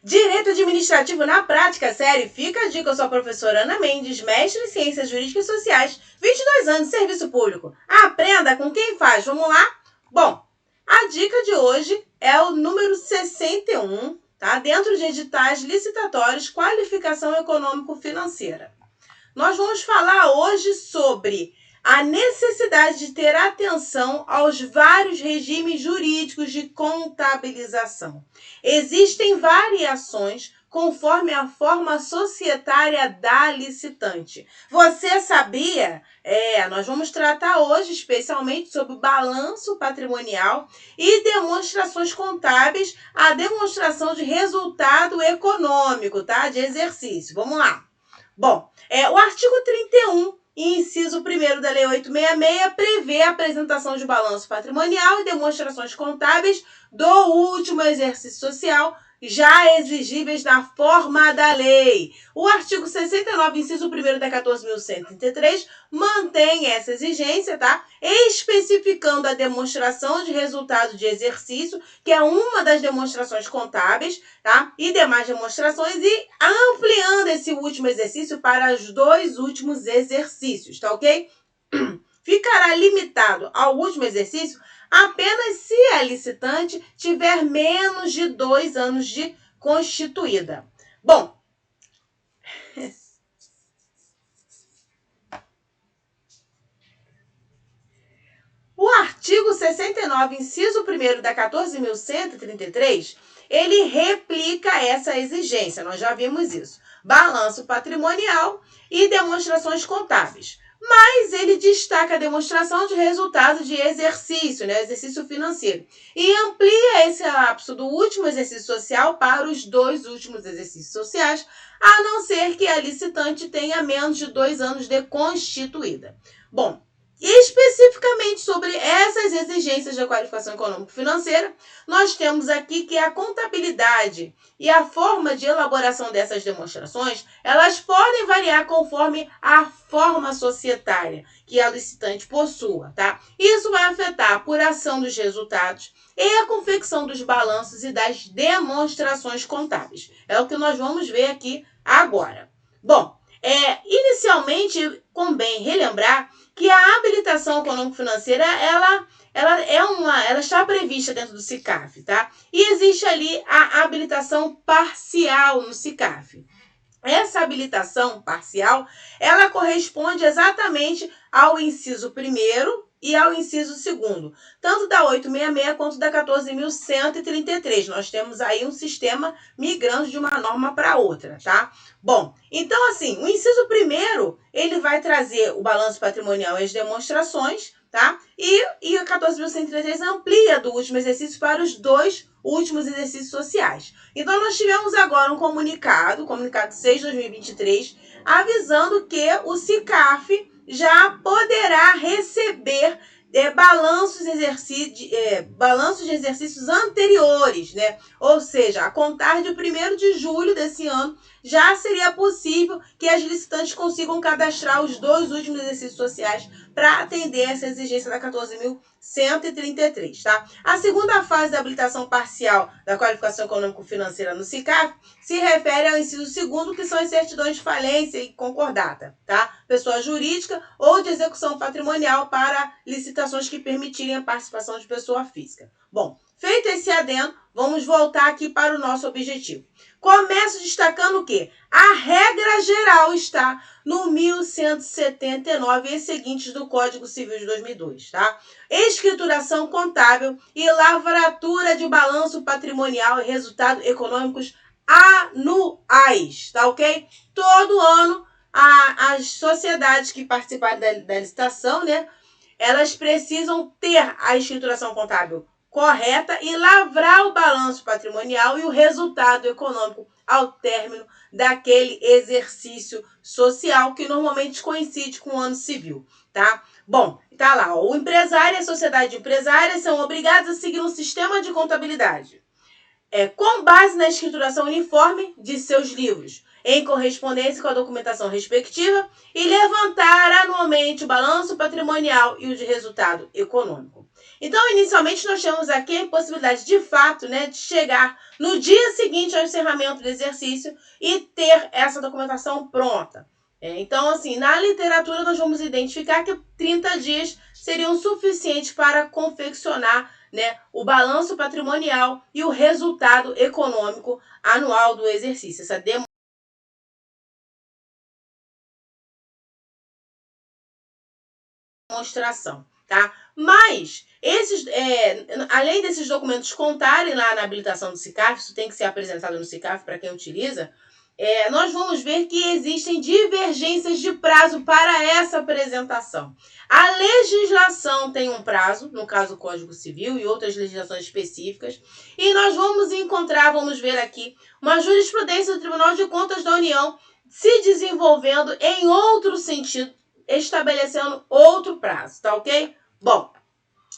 Direito Administrativo na Prática, série Fica a Dica. Eu sou a professora Ana Mendes, mestre em Ciências Jurídicas e Sociais, 22 anos de serviço público. Aprenda com quem faz. Vamos lá? Bom, a dica de hoje é o número 61, tá? Dentro de editais licitatórios, qualificação econômico-financeira. Nós vamos falar hoje sobre a necessidade de ter atenção aos vários regimes jurídicos de contabilização. Existem variações conforme a forma societária da licitante. Você sabia? Nós vamos tratar hoje especialmente sobre balanço patrimonial e demonstrações contábeis, a demonstração de resultado econômico, tá? De exercício. Vamos lá. Bom, o artigo 31, inciso 1º da Lei 866, prevê a apresentação de balanço patrimonial e demonstrações contábeis do último exercício social, já exigíveis na forma da lei. O artigo 69, inciso 1º da 14.133, mantém essa exigência, tá? Especificando a demonstração de resultado de exercício, que é uma das demonstrações contábeis, tá? E demais demonstrações, e ampliando esse último exercício para os dois últimos exercícios, tá ok? Ficará limitado ao último exercício apenas se a licitante tiver menos de 2 anos de constituída. Bom, o artigo 69, inciso 1º da 14.133, ele replica essa exigência, nós já vimos isso. Balanço patrimonial e demonstrações contábeis. Mas ele destaca a demonstração de resultado de exercício, né, exercício financeiro, e amplia esse lapso do último exercício social para os dois últimos exercícios sociais, a não ser que a licitante tenha menos de 2 anos de constituída. Bom, especificamente sobre essas exigências da qualificação econômico-financeira, nós temos aqui que a contabilidade e a forma de elaboração dessas demonstrações, elas podem variar conforme a forma societária que a licitante possua, tá? Isso vai afetar a apuração dos resultados e a confecção dos balanços e das demonstrações contábeis. É o que nós vamos ver aqui agora. Bom, inicialmente, convém relembrar que a habilitação econômico-financeira, ela está prevista dentro do SICAF, tá? E existe ali a habilitação parcial no SICAF. Essa habilitação parcial, ela corresponde exatamente ao inciso 1º e ao inciso 2º, tanto da 866 quanto da 14.133. Nós temos aí um sistema migrando de uma norma para outra, tá? Bom, então assim, o inciso 1º, ele vai trazer o balanço patrimonial e as demonstrações, tá? E a 14.133 amplia do último exercício para os dois últimos exercícios sociais. Então, nós tivemos agora um comunicado 6/2023, avisando que o SICAF já poderá receber balanços de exercícios anteriores, né? Ou seja, a contar de 1º de julho desse ano, já seria possível que as licitantes consigam cadastrar os dois últimos exercícios sociais para atender essa exigência da 14.133, tá? A segunda fase da habilitação parcial da qualificação econômico-financeira no SICAF se refere ao inciso 2º, que são as certidões de falência e concordata, tá? Pessoa jurídica ou de execução patrimonial para licitações que permitirem a participação de pessoa física. Bom, feito esse adendo, vamos voltar aqui para o nosso objetivo. Começo destacando o quê? A regra geral está no 1179 e seguintes do Código Civil de 2002, tá? Escrituração contábil e lavratura de balanço patrimonial e resultados econômicos anuais, tá ok? Todo ano, as sociedades que participarem da licitação, né, elas precisam ter a escrituração contábil correta e lavrar o balanço patrimonial e o resultado econômico ao término daquele exercício social que normalmente coincide com o ano civil, tá? Bom, tá lá, o empresário e a sociedade de empresários são obrigados a seguir um sistema de contabilidade com base na escrituração uniforme de seus livros, em correspondência com a documentação respectiva, e levantar anualmente o balanço patrimonial e o de resultado econômico. Então, inicialmente, nós temos aqui a possibilidade, de fato, né, de chegar no dia seguinte ao encerramento do exercício e ter essa documentação pronta. Então, assim, na literatura, nós vamos identificar que 30 dias seriam suficientes para confeccionar, né, o balanço patrimonial e o resultado econômico anual do exercício. Essa demonstração, tá? Mas, além desses documentos contarem lá na habilitação do SICAF, isso tem que ser apresentado no SICAF para quem utiliza, nós vamos ver que existem divergências de prazo para essa apresentação. A legislação tem um prazo, no caso o Código Civil e outras legislações específicas, e nós vamos ver aqui, uma jurisprudência do Tribunal de Contas da União se desenvolvendo em outro sentido, estabelecendo outro prazo, tá ok? Bom,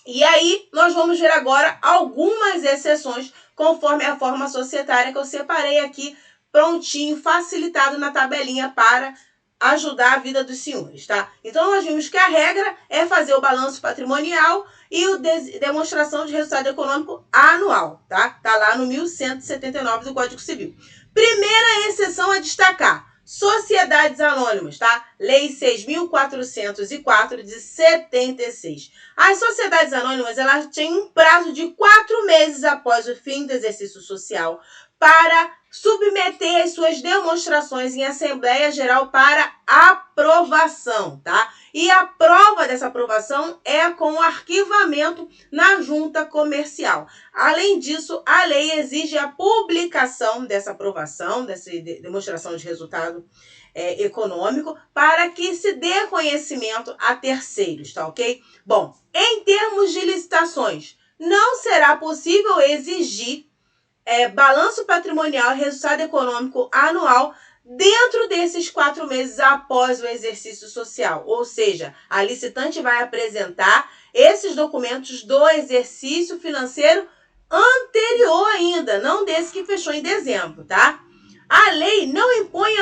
e aí nós vamos ver agora algumas exceções conforme a forma societária que eu separei aqui prontinho, facilitado na tabelinha para ajudar a vida dos senhores, tá? Então nós vimos que a regra é fazer o balanço patrimonial e a demonstração de resultado econômico anual, tá? Tá lá no 1179 do Código Civil. Primeira exceção a destacar: sociedades anônimas, tá? Lei 6.404 de 76. As sociedades anônimas, elas têm um prazo de 4 meses após o fim do exercício social para submeter as suas demonstrações em Assembleia Geral para aprovação, tá? E a prova dessa aprovação é com o arquivamento na junta comercial. Além disso, a lei exige a publicação dessa aprovação, dessa demonstração de resultado econômico, para que se dê conhecimento a terceiros, tá ok? Bom, em termos de licitações, não será possível exigir balanço patrimonial e resultado econômico anual dentro desses 4 meses após o exercício social. Ou seja, a licitante vai apresentar esses documentos do exercício financeiro anterior ainda, não desse que fechou em dezembro, tá? A lei não impõe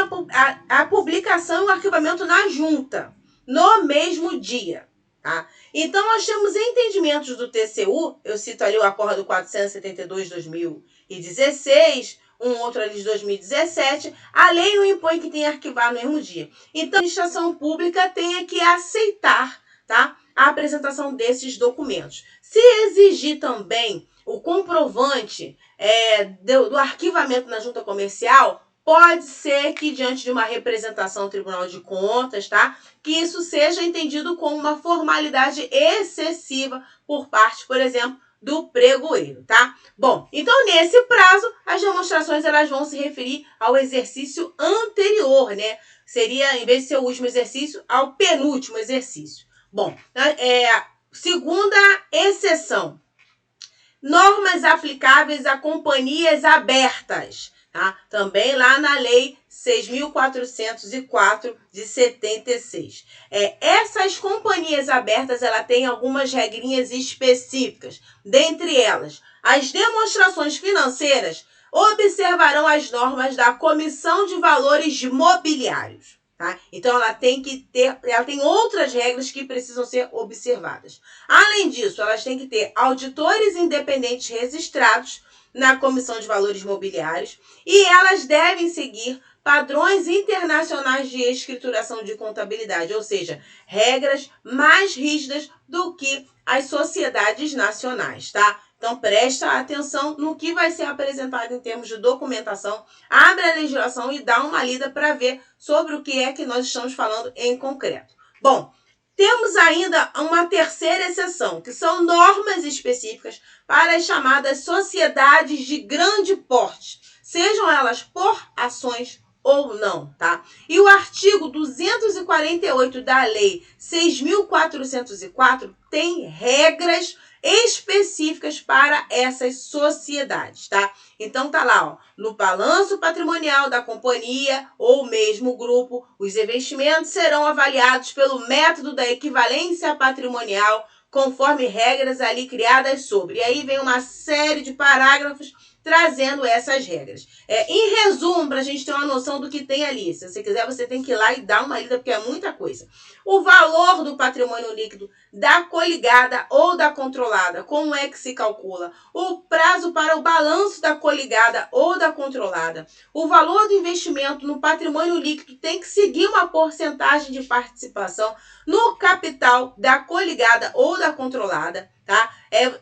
a publicação e o arquivamento na junta, no mesmo dia. Tá? Então, nós temos entendimentos do TCU, eu cito ali o acordo 472 de 2016, um outro ali de 2017, a lei não impõe que tenha que arquivar no mesmo dia. Então, a administração pública tem que aceitar, tá, a apresentação desses documentos. Se exigir também o comprovante do arquivamento na junta comercial, pode ser que, diante de uma representação do Tribunal de Contas, tá, que isso seja entendido como uma formalidade excessiva por parte, por exemplo, do pregoeiro, tá? Bom, então nesse prazo, as demonstrações elas vão se referir ao exercício anterior, né? Seria, em vez de ser o último exercício, ao penúltimo exercício. Bom, segunda exceção: normas aplicáveis a companhias abertas. Tá? Também lá na Lei 6.404 de 76. Essas companhias abertas, ela tem algumas regrinhas específicas. Dentre elas, as demonstrações financeiras observarão as normas da Comissão de Valores Mobiliários. Tá? Então, ela tem outras regras que precisam ser observadas. Além disso, elas têm que ter auditores independentes registrados na Comissão de Valores Mobiliários e elas devem seguir padrões internacionais de escrituração de contabilidade, ou seja, regras mais rígidas do que as sociedades nacionais, tá? Então, presta atenção no que vai ser apresentado em termos de documentação, abre a legislação e dá uma lida para ver sobre o que é que nós estamos falando em concreto. Bom, temos ainda uma terceira exceção, que são normas específicas para as chamadas sociedades de grande porte, sejam elas por ações ou não, tá? E o artigo 248 da Lei 6.404 tem regras específicas para essas sociedades, tá? Então tá lá, ó, no balanço patrimonial da companhia ou mesmo grupo, os investimentos serão avaliados pelo método da equivalência patrimonial, conforme regras ali criadas sobre. E aí vem uma série de parágrafos trazendo essas regras. Em resumo, para a gente ter uma noção do que tem ali. Se você quiser, você tem que ir lá e dar uma lida, porque é muita coisa. O valor do patrimônio líquido da coligada ou da controlada, como é que se calcula? O prazo para o balanço da coligada ou da controlada. O valor do investimento no patrimônio líquido tem que seguir uma porcentagem de participação no capital da coligada ou da controlada, tá?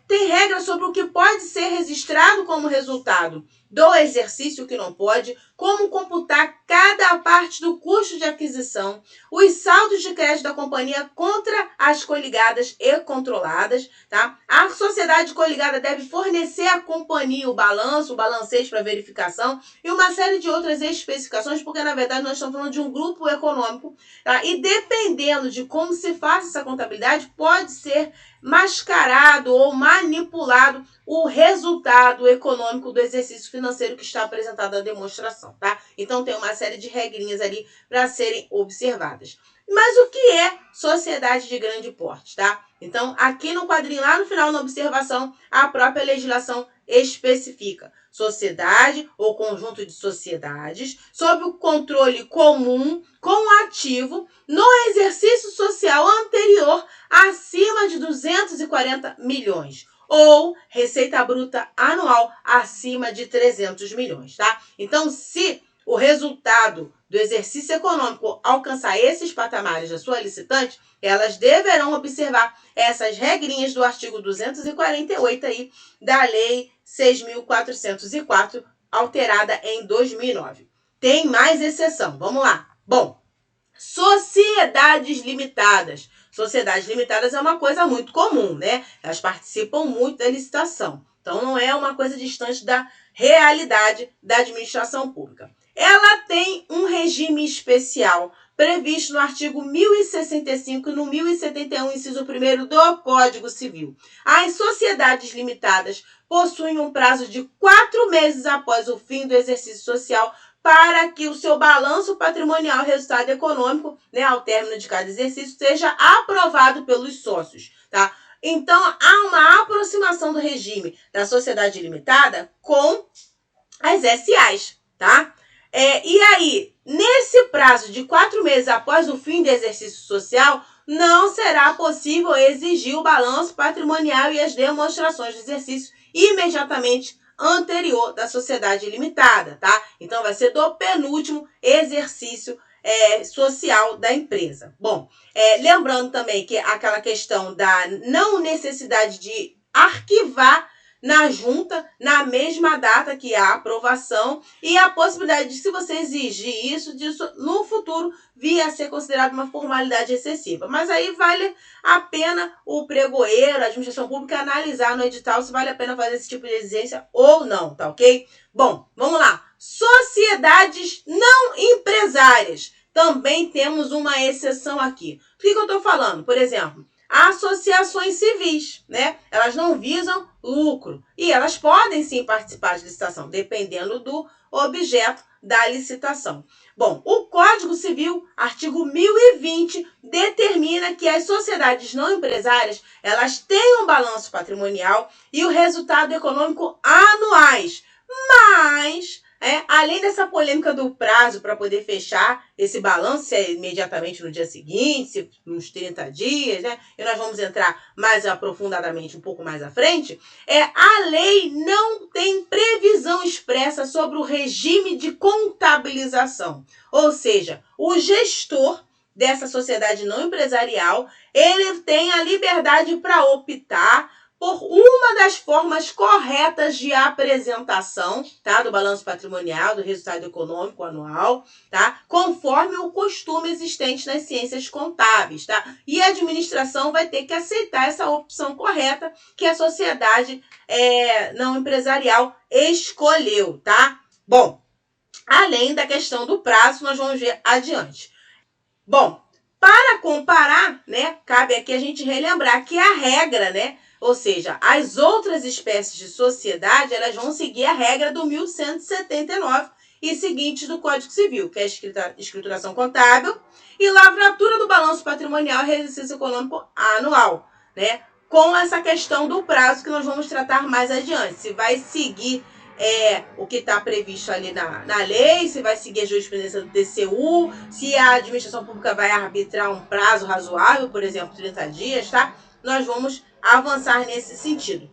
Tem regras sobre o que pode ser registrado como resultado do exercício, que não pode, como computar cada parte do custo de aquisição, os saldos de crédito da companhia contra as coligadas e controladas, tá? A sociedade coligada deve fornecer à companhia o balanço, o balancete para verificação e uma série de outras especificações, porque na verdade nós estamos falando de um grupo econômico, tá? E dependendo de como se faça essa contabilidade, pode ser mascarado ou manipulado o resultado econômico do exercício financeiro que está apresentado na demonstração, tá? Então tem uma série de regrinhas ali para serem observadas. Mas o que é sociedade de grande porte, tá? Então, aqui no quadrinho, lá no final, na observação, a própria legislação especifica: sociedade ou conjunto de sociedades sob o controle comum com ativo no exercício social anterior acima de 240 milhões ou receita bruta anual acima de 300 milhões, tá? Então, se o resultado do exercício econômico alcançar esses patamares da sua licitante, elas deverão observar essas regrinhas do artigo 248 aí da Lei 6.404, alterada em 2009. Tem mais exceção, vamos lá. Bom, sociedades limitadas. Sociedades limitadas é uma coisa muito comum, né? Elas participam muito da licitação. Então, não é uma coisa distante da realidade da administração pública. Ela tem um regime especial previsto no artigo 1065 e no 1071, inciso 1º do Código Civil. As sociedades limitadas possuem um prazo de 4 meses após o fim do exercício social para que o seu balanço patrimonial e resultado econômico, né, ao término de cada exercício, seja aprovado pelos sócios, tá? Então, há uma aproximação do regime da sociedade limitada com as SAs, tá? E aí, nesse prazo de 4 meses após o fim do exercício social, não será possível exigir o balanço patrimonial e as demonstrações de exercício imediatamente anterior da sociedade limitada, tá? Então, vai ser do penúltimo exercício social da empresa. Bom, lembrando também que aquela questão da não necessidade de arquivar na junta, na mesma data que a aprovação, e a possibilidade de, se você exigir isso, disso no futuro vir a ser considerado uma formalidade excessiva. Mas aí vale a pena o pregoeiro, a administração pública, analisar no edital se vale a pena fazer esse tipo de exigência ou não, tá ok? Bom, vamos lá. Sociedades não empresárias. Também temos uma exceção aqui. Do que eu estou falando? Por exemplo, associações civis, né? Elas não visam lucro e elas podem sim participar de licitação, dependendo do objeto da licitação. Bom, o Código Civil, artigo 1020, determina que as sociedades não empresárias, elas têm um balanço patrimonial e o resultado econômico anuais, mas além dessa polêmica do prazo para poder fechar esse balanço, se é imediatamente no dia seguinte, se uns 30 dias, né? E nós vamos entrar mais aprofundadamente um pouco mais à frente, a lei não tem previsão expressa sobre o regime de contabilização. Ou seja, o gestor dessa sociedade não empresarial, ele tem a liberdade para optar por uma das formas corretas de apresentação, tá, do balanço patrimonial, do resultado econômico anual, tá, conforme o costume existente nas ciências contábeis, tá? E a administração vai ter que aceitar essa opção correta que a sociedade não empresarial escolheu, tá? Bom, além da questão do prazo, nós vamos ver adiante. Bom, para comparar, né, cabe aqui a gente relembrar que a regra, né, ou seja, as outras espécies de sociedade, elas vão seguir a regra do 1179 e seguintes do Código Civil, que é a escrituração contábil e lavratura do balanço patrimonial e exercício econômico anual, né? Com essa questão do prazo que nós vamos tratar mais adiante. Se vai seguir o que está previsto ali na lei, se vai seguir a jurisprudência do TCU, se a administração pública vai arbitrar um prazo razoável, por exemplo, 30 dias, tá? Nós vamos avançar nesse sentido.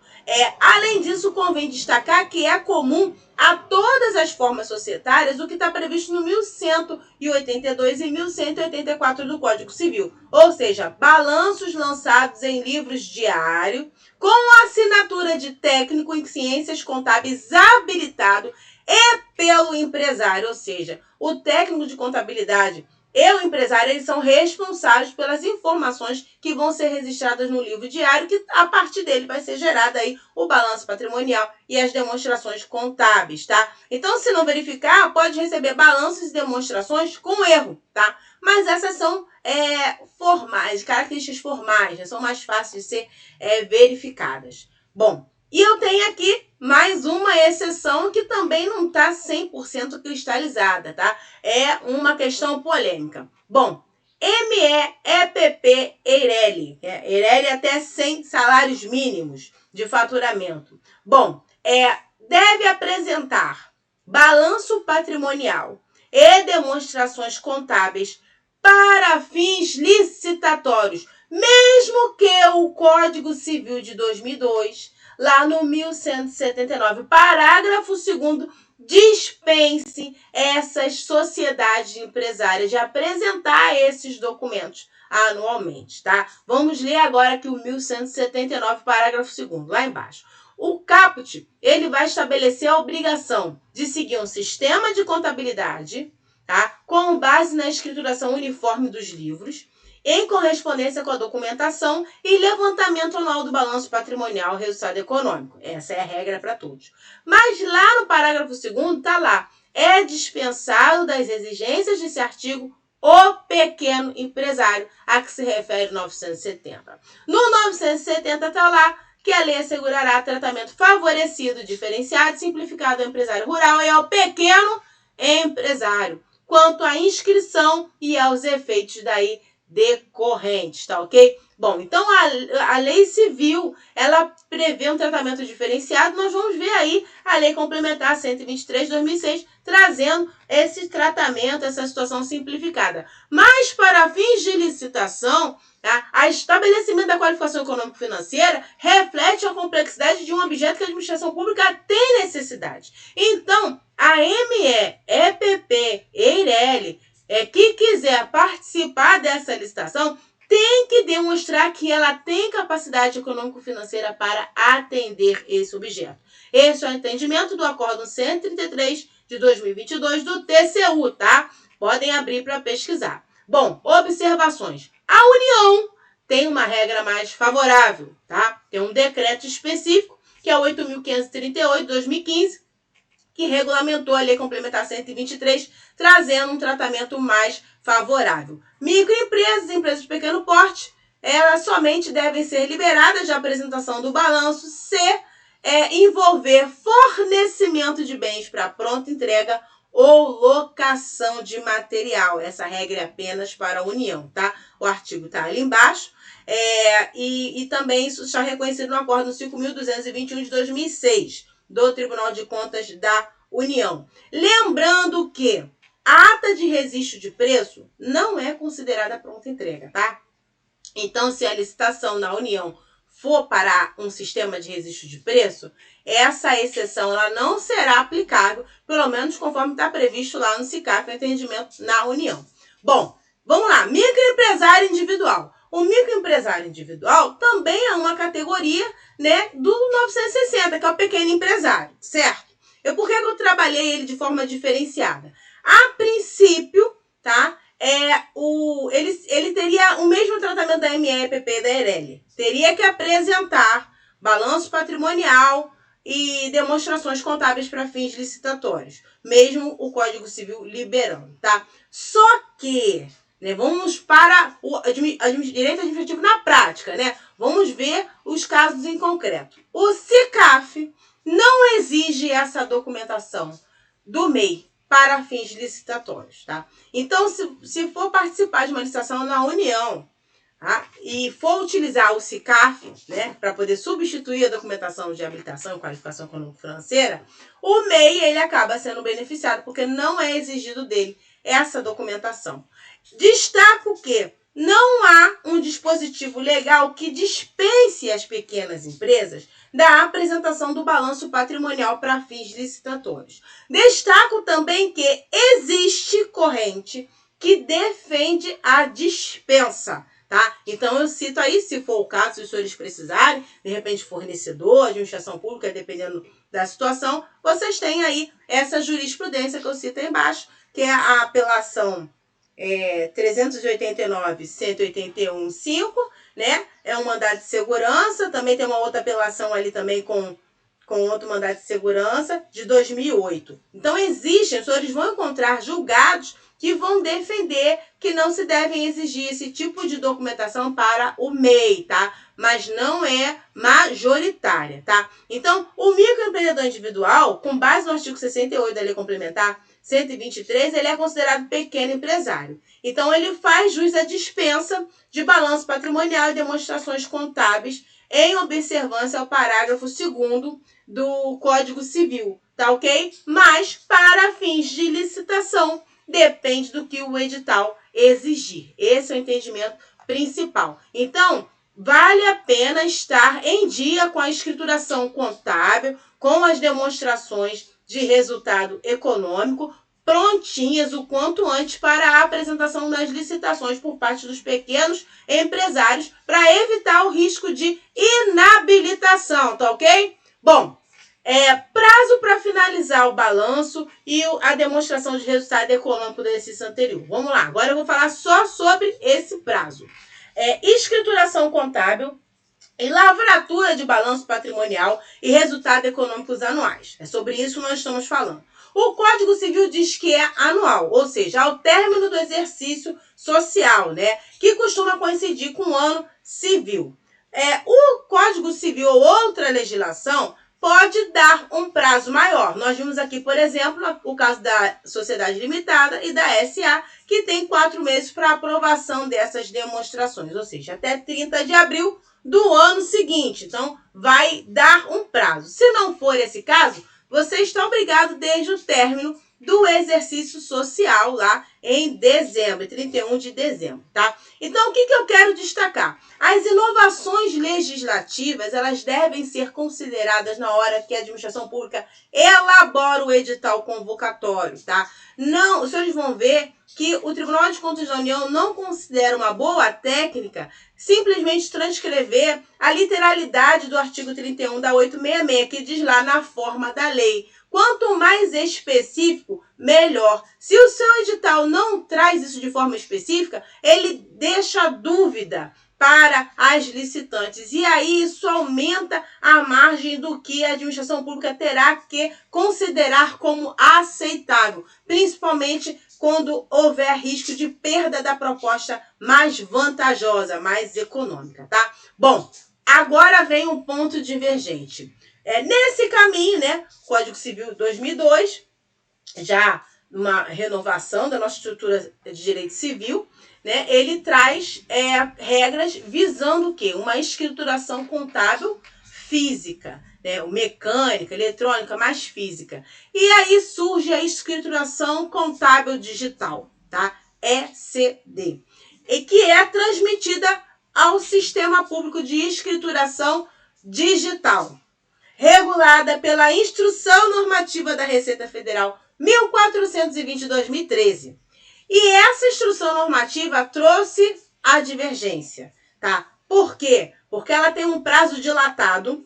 Além disso, convém destacar que é comum a todas as formas societárias o que está previsto no 1182 e 1184 do Código Civil, ou seja, balanços lançados em livros diários com assinatura de técnico em ciências contábeis habilitado e pelo empresário, ou seja, o técnico de contabilidade e o empresário, eles são responsáveis pelas informações que vão ser registradas no livro diário, que a partir dele vai ser gerado aí o balanço patrimonial e as demonstrações contábeis, tá? Então, se não verificar, pode receber balanços e demonstrações com erro, tá? Mas essas são formais, características formais, né? São mais fáceis de ser verificadas. Bom, e eu tenho aqui mais uma exceção que também não está 100% cristalizada, tá? É uma questão polêmica. Bom, MEEPP Eireli. Eireli até 100 salários mínimos de faturamento. Bom, deve apresentar balanço patrimonial e demonstrações contábeis para fins licitatórios, mesmo que o Código Civil de 2002, lá no 1179, parágrafo 2º, dispense essas sociedades empresárias de apresentar esses documentos anualmente, tá? Vamos ler agora aqui o 1179, parágrafo 2º, lá embaixo. O caput, ele vai estabelecer a obrigação de seguir um sistema de contabilidade, tá? Com base na escrituração uniforme dos livros, em correspondência com a documentação e levantamento anual do balanço patrimonial e resultado econômico. Essa é a regra para todos. Mas lá no parágrafo 2º está lá, é dispensado das exigências desse artigo o pequeno empresário, a que se refere o 970. No 970 está lá que a lei assegurará tratamento favorecido, diferenciado e simplificado ao empresário rural e ao pequeno empresário, quanto à inscrição e aos efeitos daí decorrentes, tá ok? Bom, então a lei civil, ela prevê um tratamento diferenciado. Nós vamos ver aí a lei complementar 123 de 2006, trazendo esse tratamento, essa situação simplificada. Mas para fins de licitação, tá, o estabelecimento da qualificação econômico-financeira reflete a complexidade de um objeto que a administração pública tem necessidade. Então, a MEEPP Eireli, que quiser participar dessa licitação, tem que demonstrar que ela tem capacidade econômico-financeira para atender esse objeto. Esse é o entendimento do Acórdão 133 de 2022 do TCU, tá? Podem abrir para pesquisar. Bom, observações. A União tem uma regra mais favorável, tá? Tem um decreto específico, que é o 8.538 de 2015, que regulamentou a Lei Complementar 123, trazendo um tratamento mais favorável. Microempresas e empresas de pequeno porte, elas somente devem ser liberadas de apresentação do balanço se envolver fornecimento de bens para pronta entrega ou locação de material. Essa regra é apenas para a União, tá? O artigo está ali embaixo. E também isso está reconhecido no Acórdão 5.221 de 2006, do Tribunal de Contas da União. Lembrando que a ata de registro de preço não é considerada pronta entrega, tá? Então, se a licitação na União for para um sistema de registro de preço, essa exceção ela não será aplicável, pelo menos conforme está previsto lá no SICAF, o entendimento na União. Bom, vamos lá. Microempresário individual. O microempresário individual também é uma categoria, né, do 960, que é o pequeno empresário, certo? Por que eu trabalhei ele de forma diferenciada? A princípio, tá? Ele teria o mesmo tratamento da MEEPP da Eireli. Teria que apresentar balanço patrimonial e demonstrações contábeis para fins licitatórios, mesmo o Código Civil liberando, tá? Só que, né, vamos para o direito administrativo na prática, né? Vamos ver os casos em concreto. O SICAF não exige essa documentação do MEI para fins licitatórios, tá? Então, se for participar de uma licitação na União, tá? E for utilizar o SICAF, né, para poder substituir a documentação de habilitação e qualificação econômico-financeira, o MEI ele acaba sendo beneficiado, porque não é exigido dele essa documentação. Destaco que não há um dispositivo legal que dispense as pequenas empresas da apresentação do balanço patrimonial para fins licitatórios. Destaco também que existe corrente que defende a dispensa, tá? Então eu cito aí, se for o caso, se os senhores precisarem, de repente fornecedor, administração pública, dependendo da situação, vocês têm aí essa jurisprudência que eu cito aí embaixo, que é a apelação 389.181.5, né? É um mandado de segurança, também tem uma outra apelação ali também com outro mandado de segurança de 2008. Então existem, os senhores vão encontrar julgados que vão defender que não se devem exigir esse tipo de documentação para o MEI, tá? Mas não é majoritária, tá? Então, o microempreendedor individual, com base no artigo 68 da Lei Complementar 123, ele é considerado pequeno empresário. Então, ele faz jus à dispensa de balanço patrimonial e demonstrações contábeis em observância ao parágrafo 2º do Código Civil, tá ok? Mas, para fins de licitação, depende do que o edital exigir. Esse é o entendimento principal. Então, vale a pena estar em dia com a escrituração contábil, com as demonstrações de resultado econômico, prontinhas o quanto antes para a apresentação das licitações por parte dos pequenos empresários, para evitar o risco de inabilitação, tá ok? Bom, prazo para finalizar o balanço e a demonstração de resultado econômico do exercício anterior. Vamos lá, agora eu vou falar só sobre esse prazo. Escrituração contábil e lavratura de balanço patrimonial e resultados econômicos anuais. É sobre isso que nós estamos falando. O Código Civil diz que é anual, ou seja, ao término do exercício social, né, que costuma coincidir com o ano civil. O Código Civil ou outra legislação pode dar um prazo maior. Nós vimos aqui, por exemplo, o caso da Sociedade Limitada e da SA, que tem 4 meses para aprovação dessas demonstrações, ou seja, até 30 de abril do ano seguinte. Então, vai dar um prazo. Se não for esse caso, você está obrigado desde o término do exercício social lá em dezembro, 31 de dezembro, tá? Então, o que eu quero destacar? As inovações legislativas, elas devem ser consideradas na hora que a administração pública elabora o edital convocatório, tá? Não, os senhores vão ver que o Tribunal de Contas da União não considera uma boa técnica simplesmente transcrever a literalidade do artigo 31 da 866, que diz lá na forma da lei. Quanto mais específico, melhor. Se o seu edital não traz isso de forma específica, ele deixa dúvida para as licitantes. E aí isso aumenta a margem do que a administração pública terá que considerar como aceitável, principalmente quando houver risco de perda da proposta mais vantajosa, mais econômica, tá? Bom, agora vem um ponto divergente. Nesse caminho, né, Código Civil 2002, já uma renovação da nossa estrutura de direito civil, né, ele traz regras visando o quê? Uma escrituração contábil física, né, mecânica, eletrônica, mais física. E aí surge a escrituração contábil digital, tá? ECD, e que é transmitida ao Sistema Público de Escrituração Digital, regulada pela Instrução Normativa da Receita Federal 1420/2013. E essa instrução normativa trouxe a divergência, tá? Por quê? Porque ela tem um prazo dilatado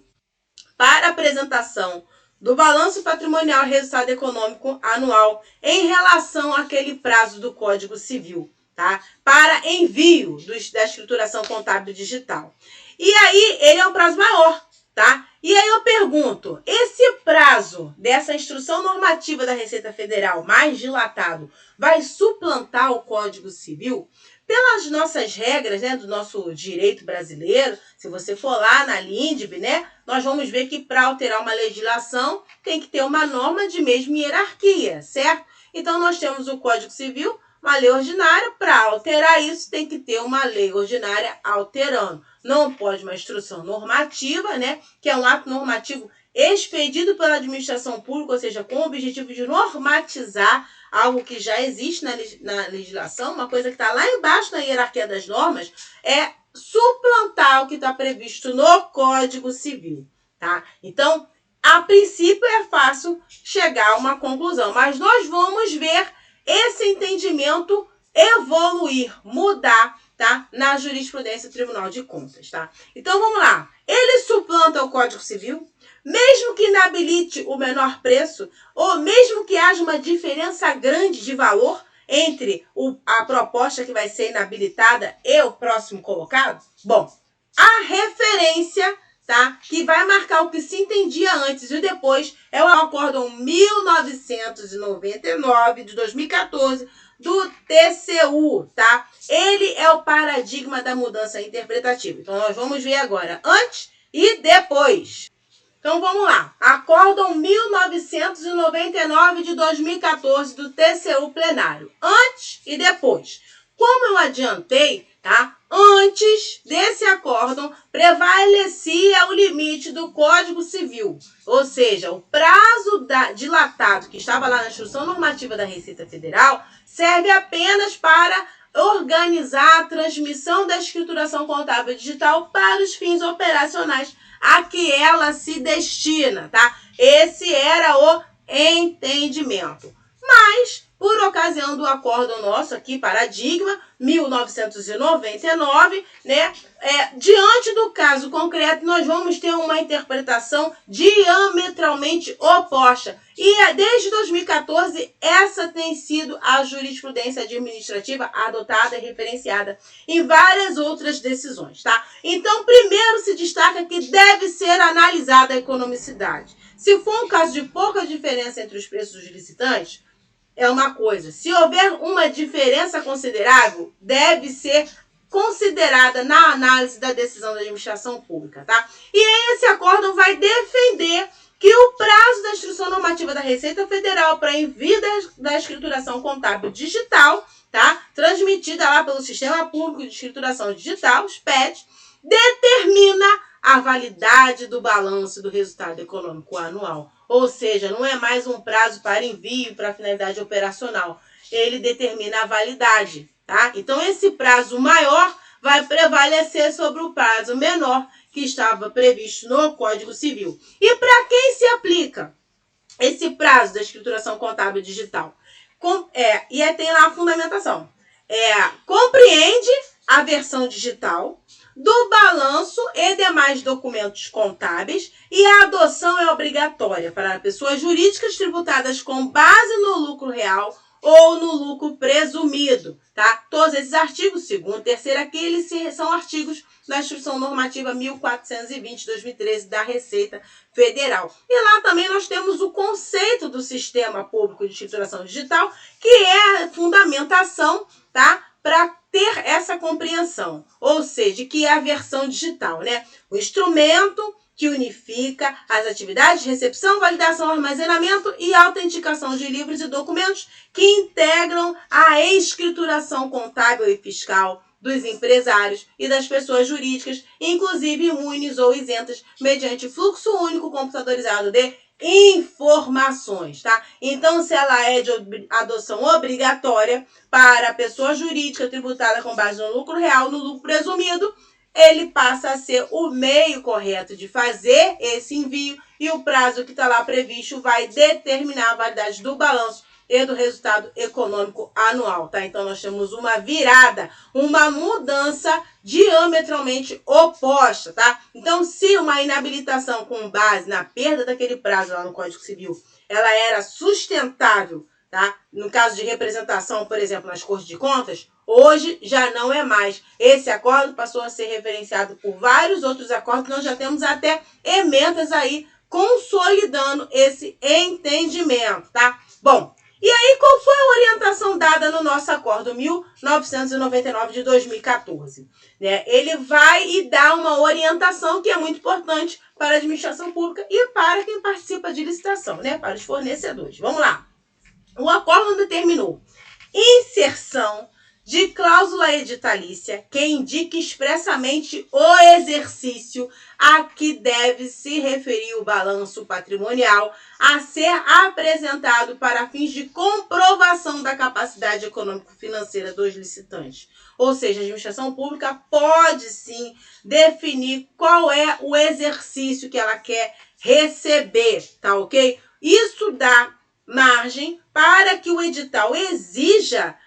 para apresentação do balanço patrimonial e resultado econômico anual em relação àquele prazo do Código Civil, tá? Para envio da escrituração contábil digital. E aí, ele é um prazo maior, tá? E aí eu pergunto, esse prazo dessa instrução normativa da Receita Federal mais dilatado vai suplantar o Código Civil? Pelas nossas regras, né, do nosso direito brasileiro, se você for lá na LINDB, né, nós vamos ver que para alterar uma legislação tem que ter uma norma de mesma hierarquia, certo? Então nós temos o Código Civil, uma lei ordinária. Para alterar isso, tem que ter uma lei ordinária alterando. Não pode uma instrução normativa, né, que é um ato normativo expedido pela administração pública, ou seja, com o objetivo de normatizar algo que já existe na legislação, uma coisa que está lá embaixo na hierarquia das normas, é suplantar o que está previsto no Código Civil, tá? Então, a princípio é fácil chegar a uma conclusão, mas nós vamos ver esse entendimento evoluir, mudar, tá? Na jurisprudência do Tribunal de Contas, tá? Então, vamos lá. Ele suplanta o Código Civil, mesmo que inabilite o menor preço, ou mesmo que haja uma diferença grande de valor entre a proposta que vai ser inabilitada e o próximo colocado? Bom, a referência, tá, que vai marcar o que se entendia antes e depois é o Acórdão 1999 de 2014 do TCU, tá? Ele é o paradigma da mudança interpretativa. Então, nós vamos ver agora antes e depois. Então, vamos lá. Acórdão 1999 de 2014 do TCU plenário. Antes e depois. Como eu adiantei, tá? Antes desse acórdão, prevalecia o limite do Código Civil. Ou seja, o prazo dilatado que estava lá na Instrução Normativa da Receita Federal serve apenas para organizar a transmissão da escrituração contábil digital para os fins operacionais a que ela se destina, tá? Esse era o entendimento. Mas, por ocasião do acórdão nosso aqui, paradigma, 1999, né? Diante do caso concreto, nós vamos ter uma interpretação diametralmente oposta. E desde 2014, essa tem sido a jurisprudência administrativa adotada e referenciada em várias outras decisões, tá? Então, primeiro se destaca que deve ser analisada a economicidade. Se for um caso de pouca diferença entre os preços dos licitantes, é uma coisa. Se houver uma diferença considerável, deve ser considerada na análise da decisão da administração pública, tá? E aí esse acórdão vai defender que o prazo da instrução normativa da Receita Federal para envio da escrituração contábil digital, tá? Transmitida lá pelo Sistema Público de Escrituração Digital, SPED, determina a validade do balanço do resultado econômico anual. Ou seja, não é mais um prazo para envio para finalidade operacional. Ele determina a validade, tá? Então, esse prazo maior vai prevalecer sobre o prazo menor que estava previsto no Código Civil. E para quem se aplica esse prazo da escrituração contábil digital? Tem lá a fundamentação. Compreende a versão digital do balanço e demais documentos contábeis, e a adoção é obrigatória para pessoas jurídicas tributadas com base no lucro real ou no lucro presumido, tá? Todos esses artigos, segundo e terceiro aqui, eles são artigos da Instrução Normativa 1420 de 2013 da Receita Federal. E lá também nós temos o conceito do Sistema Público de Escrituração Digital, que é a fundamentação, tá? Para ter essa compreensão, ou seja, que é a versão digital, né? O instrumento que unifica as atividades de recepção, validação, armazenamento e autenticação de livros e documentos que integram a escrituração contábil e fiscal dos empresários e das pessoas jurídicas, inclusive imunes ou isentas, mediante fluxo único computadorizado de informações, tá? Então, se ela é de adoção obrigatória para a pessoa jurídica tributada com base no lucro real, no lucro presumido, ele passa a ser o meio correto de fazer esse envio e o prazo que está lá previsto vai determinar a validade do balanço e do resultado econômico anual, tá? Então, nós temos uma virada, uma mudança diametralmente oposta, tá? Então, se uma inabilitação com base na perda daquele prazo lá no Código Civil, ela era sustentável, tá? No caso de representação, por exemplo, nas Cortes de Contas, hoje já não é mais. Esse acordo passou a ser referenciado por vários outros acordos, nós já temos até emendas aí consolidando esse entendimento, tá? Bom, e aí qual foi a orientação dada no nosso acordo 1999 de 2014? Né? Ele vai e dá uma orientação que é muito importante para a administração pública e para quem participa de licitação, né? Para os fornecedores. Vamos lá. O acordo determinou inserção de cláusula editalícia que indique expressamente o exercício a que deve se referir o balanço patrimonial a ser apresentado para fins de comprovação da capacidade econômico-financeira dos licitantes. Ou seja, a administração pública pode sim definir qual é o exercício que ela quer receber, tá ok? Isso dá margem para que o edital exija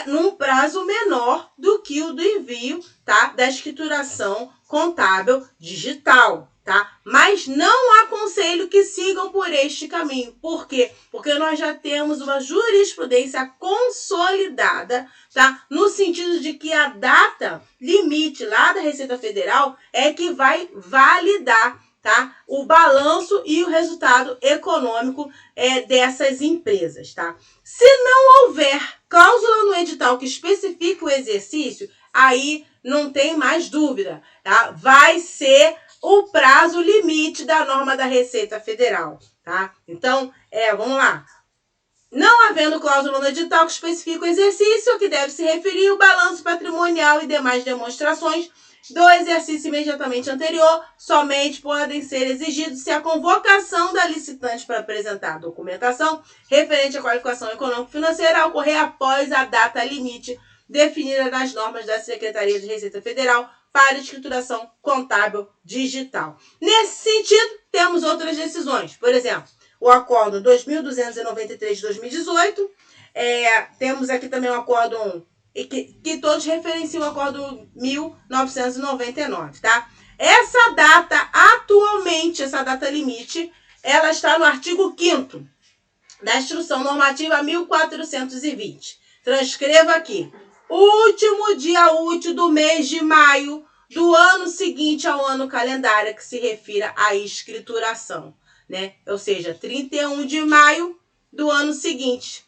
num prazo menor do que o do envio, tá, da escrituração contábil digital, tá? Mas não aconselho que sigam por este caminho. Por quê? Porque nós já temos uma jurisprudência consolidada, tá? No sentido de que a data limite lá da Receita Federal é que vai validar, tá, o balanço e o resultado econômico dessas empresas, tá? Se não houver cláusula no edital que especifique o exercício, aí não tem mais dúvida, tá? Vai ser o prazo limite da norma da Receita Federal, tá? Então, vamos lá. Não havendo cláusula no edital que especifique o exercício, que deve se referir o balanço patrimonial e demais demonstrações do exercício imediatamente anterior, somente podem ser exigidos se a convocação da licitante para apresentar a documentação referente à qualificação econômico-financeira ocorrer após a data limite definida nas normas da Secretaria de Receita Federal para escrituração contábil digital. Nesse sentido, temos outras decisões. Por exemplo, o Acórdão 2293 de 2018, temos aqui também o Acórdão que todos referenciam o Acórdão 1999, tá? Essa data, atualmente, essa data limite, ela está no artigo 5º da Instrução Normativa 1420. Transcreva aqui. Último dia útil do mês de maio do ano seguinte ao ano calendário que se refira à escrituração, né? Ou seja, 31 de maio do ano seguinte.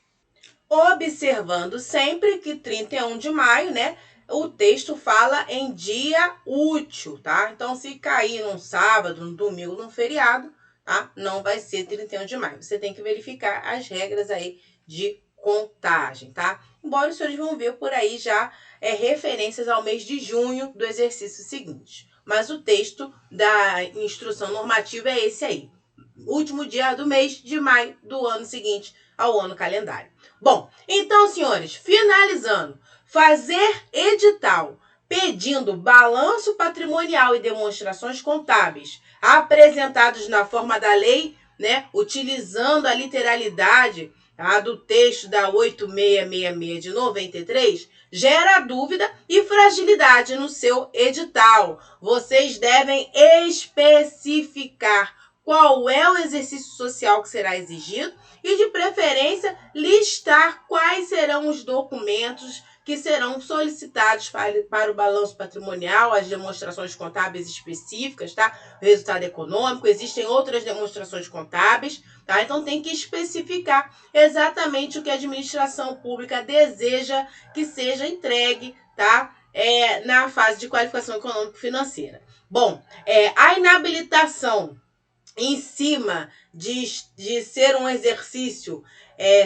Observando sempre que 31 de maio, né, o texto fala em dia útil, tá? Então, se cair num sábado, num domingo, num feriado, tá? Não vai ser 31 de maio. Você tem que verificar as regras aí de contagem, tá? Embora os senhores vão ver por aí já referências ao mês de junho do exercício seguinte. Mas o texto da instrução normativa é esse aí. Último dia do mês de maio do ano seguinte ao ano calendário. Bom, então, senhores, finalizando, fazer edital pedindo balanço patrimonial e demonstrações contábeis apresentados na forma da lei, né, utilizando a literalidade do texto da 8666 de 93, gera dúvida e fragilidade no seu edital. Vocês devem especificar qual é o exercício social que será exigido e, de preferência, listar quais serão os documentos que serão solicitados para o balanço patrimonial, as demonstrações contábeis específicas, tá? O resultado econômico, existem outras demonstrações contábeis, tá? Então tem que especificar exatamente o que a administração pública deseja que seja entregue, tá? Na fase de qualificação econômico-financeira. Bom, a inabilitação em cima de ser um exercício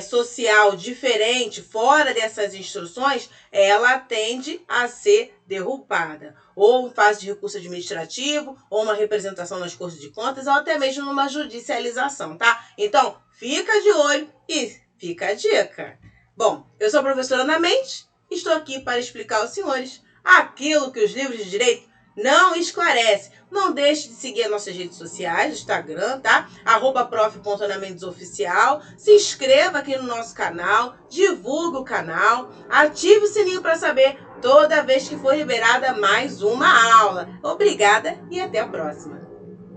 social diferente, fora dessas instruções, ela tende a ser derrubada, ou em fase de recurso administrativo, ou uma representação nas Cortes de Contas, ou até mesmo numa judicialização, tá? Então, fica de olho e fica a dica. Bom, eu sou a professora Ana Mendes, estou aqui para explicar aos senhores aquilo que os livros de direito não esclarece. Não deixe de seguir as nossas redes sociais, Instagram, tá? @prof.anamendsoficial. Se inscreva aqui no nosso canal, divulgue o canal, ative o sininho para saber toda vez que for liberada mais uma aula. Obrigada e até a próxima.